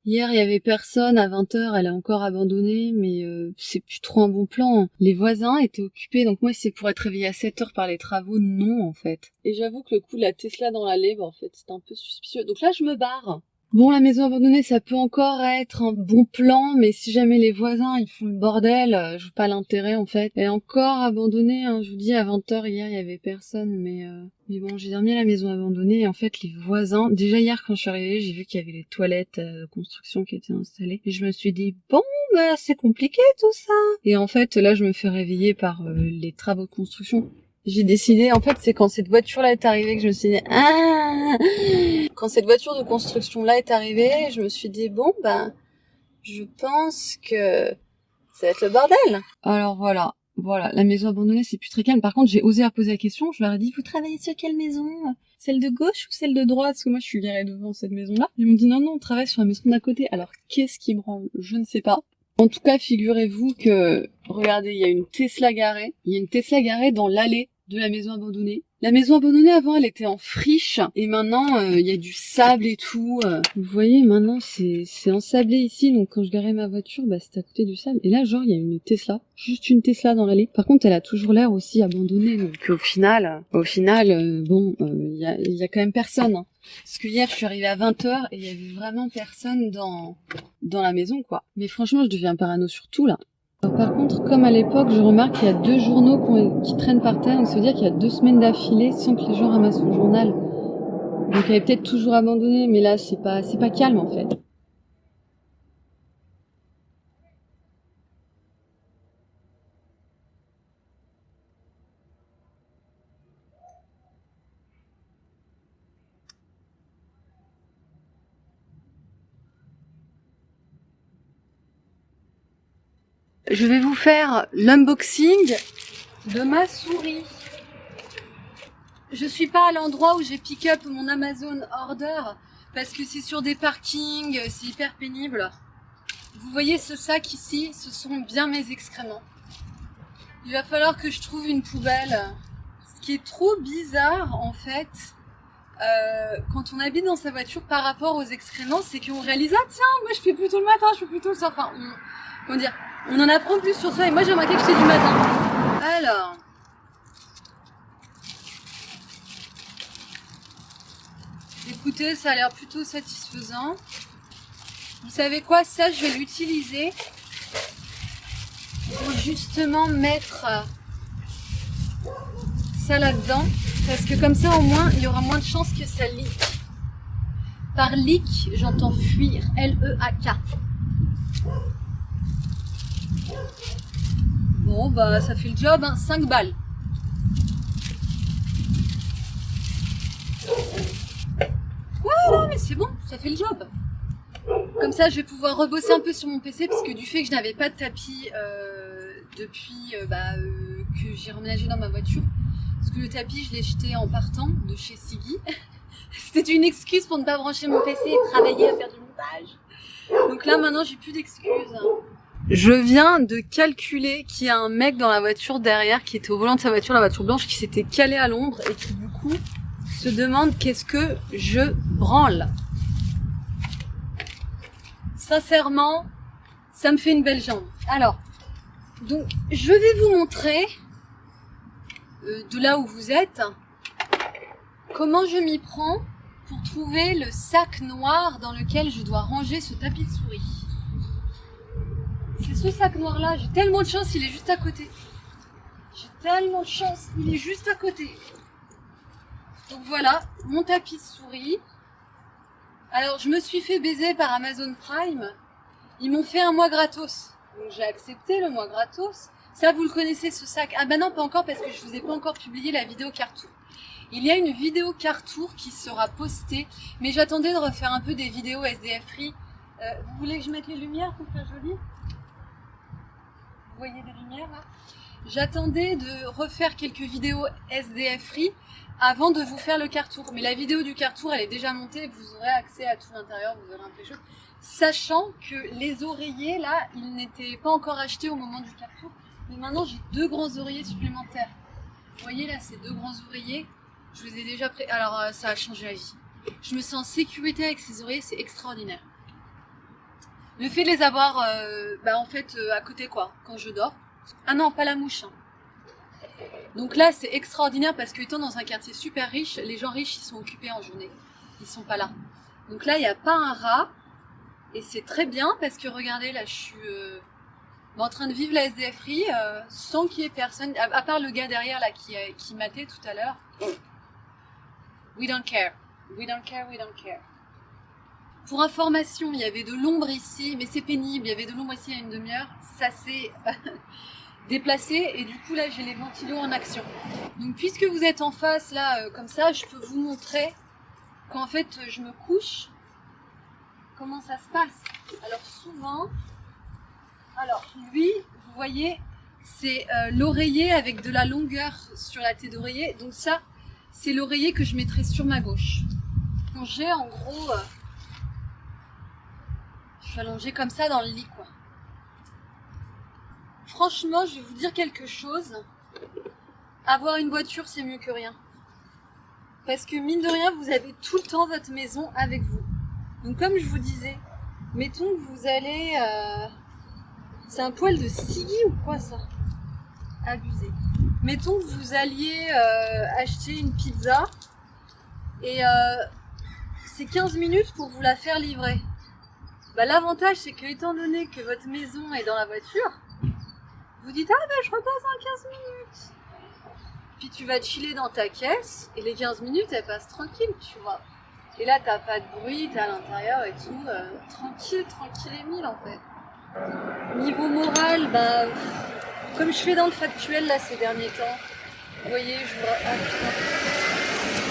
Hier, il y avait personne, à 20h, elle est encore abandonnée, mais c'est plus trop un bon plan. Les voisins étaient occupés, donc moi, si c'est pour être réveillée à 7h par les travaux, non, en fait. Et j'avoue que le coup de la Tesla dans l'allée, en fait, c'était un peu suspicieux. Donc là, je me barre. Bon, la maison abandonnée, ça peut encore être un bon plan, mais si jamais les voisins, ils font le bordel, je vois pas l'intérêt, en fait. Elle est encore abandonnée, hein, je vous dis, à 20h, hier, il y avait personne, mais bon, j'ai dormi à la maison abandonnée, et en fait, les voisins, déjà hier, quand je suis arrivée, j'ai vu qu'il y avait les toilettes de construction qui étaient installées, et je me suis dit, bon, bah, c'est compliqué, tout ça. Et en fait, là, je me fais réveiller par les travaux de construction. J'ai décidé, en fait, c'est quand cette voiture-là est arrivée que je me suis dit, ah! Quand cette voiture de construction-là est arrivée, je me suis dit, bon, ben, je pense que ça va être le bordel. Alors voilà, la maison abandonnée, c'est plus très calme. Par contre, j'ai osé à poser la question, je leur ai dit, vous travaillez sur quelle maison? Celle de gauche ou celle de droite? Parce que moi, je suis garée devant cette maison-là. Ils m'ont dit, non, on travaille sur la maison d'à côté. Alors, qu'est-ce qui me rend? Je ne sais pas. En tout cas, figurez-vous que, regardez, il y a une Tesla garée. Il y a une Tesla garée dans l'allée de la maison abandonnée. La maison abandonnée, avant, elle était en friche. Et maintenant, il y a du sable et tout. Vous voyez, maintenant, c'est ensablé ici. Donc, quand je garais ma voiture, bah, c'était à côté du sable. Et là, genre, il y a une Tesla. Juste une Tesla dans l'allée. Par contre, elle a toujours l'air aussi abandonnée. Donc, au final, bon, il y a quand même personne, hein. Parce que hier, je suis arrivée à 20h et il y avait vraiment personne dans la maison, quoi. Mais franchement, je deviens parano sur tout, là. Alors, par contre, comme à l'époque, je remarque qu'il y a 2 journaux qui traînent par terre, donc ça veut dire qu'il y a 2 semaines d'affilée sans que les gens ramassent le journal. Donc elle est peut-être toujours abandonnée, mais là, c'est pas calme, en fait. Je vais vous faire l'unboxing de ma souris. Je suis pas à l'endroit où j'ai pick up mon Amazon order parce que c'est sur des parkings, c'est hyper pénible. Vous voyez ce sac ici, ce sont bien mes excréments. Il va falloir que je trouve une poubelle. Ce qui est trop bizarre en fait, quand on habite dans sa voiture par rapport aux excréments, c'est qu'on réalise, ah tiens, moi je fais plutôt le matin, je fais plutôt le soir. Enfin, on en apprend plus sur soi et moi j'ai remarqué que je fais du matin. Alors... Écoutez, ça a l'air plutôt satisfaisant. Vous savez quoi? Ça, je vais l'utiliser pour justement mettre ça là-dedans. Parce que comme ça, au moins, il y aura moins de chances que ça leak. Par leak, j'entends fuir. L-E-A-K. Bon, bah, ça fait le job, hein. 5 balles. Ouais, non, mais c'est bon, ça fait le job. Comme ça, je vais pouvoir rebosser un peu sur mon PC parce que du fait que je n'avais pas de tapis depuis que j'ai emménagé dans ma voiture, parce que le tapis, je l'ai jeté en partant de chez Siggy. C'était une excuse pour ne pas brancher mon PC et travailler à faire du montage. Donc là, maintenant, j'ai plus d'excuses. Je viens de calculer qu'il y a un mec dans la voiture derrière qui était au volant de sa voiture, la voiture blanche, qui s'était calé à l'ombre et qui du coup se demande qu'est-ce que je branle. Sincèrement, ça me fait une belle jambe. Alors, donc, je vais vous montrer, de là où vous êtes, comment je m'y prends pour trouver le sac noir dans lequel je dois ranger ce tapis de souris. C'est ce sac noir-là, j'ai tellement de chance, il est juste à côté. J'ai tellement de chance, il est juste à côté. Donc voilà, mon tapis de souris. Alors, je me suis fait baiser par Amazon Prime. Ils m'ont fait un mois gratos. Donc, j'ai accepté le mois gratos. Ça, vous le connaissez, ce sac. Ah bah non, pas encore, parce que je vous ai pas encore publié la vidéo Cartour. Il y a une vidéo Cartour qui sera postée, mais j'attendais de refaire un peu des vidéos SDF Free. Vous voulez que je mette les lumières pour faire joli? Vous voyez des lumières, là? J'attendais de refaire quelques vidéos SDF Free avant de vous faire le Cartour. Mais la vidéo du Cartour, elle est déjà montée, vous aurez accès à tout l'intérieur, vous verrez un peu les choses. Sachant que les oreillers, là, ils n'étaient pas encore achetés au moment du Cartour. Mais maintenant, j'ai 2 grands oreillers supplémentaires. Vous voyez, là, ces 2 grands oreillers, je vous ai déjà Alors, ça a changé la vie. Je me sens en sécurité avec ces oreillers, c'est extraordinaire. Le fait de les avoir en fait à côté quoi, quand je dors. Ah non, pas la mouche. Hein. Donc là c'est extraordinaire parce que étant dans un quartier super riche, les gens riches ils sont occupés en journée. Ils sont pas là. Donc là il n'y a pas un rat. Et c'est très bien parce que regardez là je suis en train de vivre la SDFerie sans qu'il y ait personne, à part le gars derrière là qui matait tout à l'heure. We don't care. We don't care, we don't care. Pour information, il y avait de l'ombre ici, mais c'est pénible, il y avait de l'ombre ici il y a une demi-heure, ça s'est déplacé et du coup là j'ai les ventilos en action. Donc puisque vous êtes en face là comme ça, je peux vous montrer qu'en fait je me couche, comment ça se passe. Alors souvent, lui, vous voyez, c'est l'oreiller avec de la longueur sur la tête d'oreiller, donc ça c'est l'oreiller que je mettrai sur ma gauche. Donc j'ai en gros... je suis allongée comme ça dans le lit, quoi. Franchement, je vais vous dire quelque chose. Avoir une voiture, c'est mieux que rien. Parce que mine de rien, vous avez tout le temps votre maison avec vous. Donc comme je vous disais, mettons que vous allez... c'est un poil de cigui ou quoi ça? Abusé. Mettons que vous alliez acheter une pizza et c'est 15 minutes pour vous la faire livrer. Bah, l'avantage c'est que étant donné que votre maison est dans la voiture, vous dites ah ben je repasse en 15 minutes. Puis tu vas chiller dans ta caisse et les 15 minutes elles passent tranquilles, tu vois. Et là t'as pas de bruit, t'es à l'intérieur et tout, tranquille et mille en fait. Niveau moral, bah comme je fais dans le factuel là ces derniers temps, vous voyez, ah putain,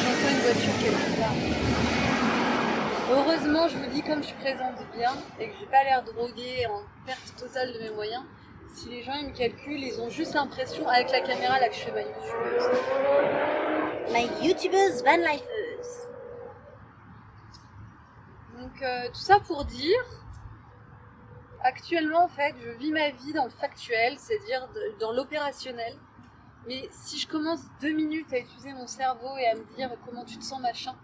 j'entends une voiture quelque part. Heureusement, je vous dis, comme je présente bien et que j'ai pas l'air droguée en perte totale de mes moyens, si les gens ils me calculent, ils ont juste l'impression avec la caméra là que je fais ma YouTubeuse van lifeuse. Donc tout ça pour dire, actuellement en fait, je vis ma vie dans le factuel, c'est-à-dire dans l'opérationnel. Mais si je commence 2 minutes à utiliser mon cerveau et à me dire comment tu te sens machin,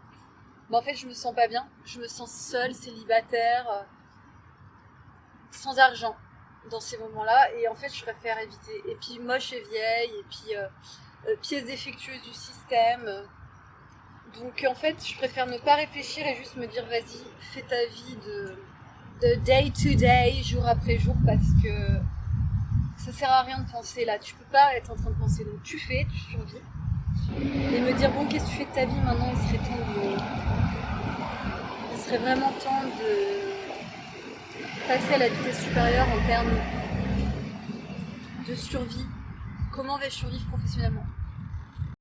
en fait, je me sens pas bien. Je me sens seule, célibataire, sans argent dans ces moments-là. Et en fait, je préfère éviter. Et puis, moche et vieille. Et puis, pièce défectueuse du système. Donc, en fait, je préfère ne pas réfléchir et juste me dire, vas-y, fais ta vie de day to day, jour après jour, parce que ça sert à rien de penser là. Tu peux pas être en train de penser. Donc, tu fais, tu survis. Et me dire, bon, qu'est-ce que tu fais de ta vie maintenant? Il serait vraiment temps de passer à la vitesse supérieure en termes de survie. Comment vais-je survivre professionnellement?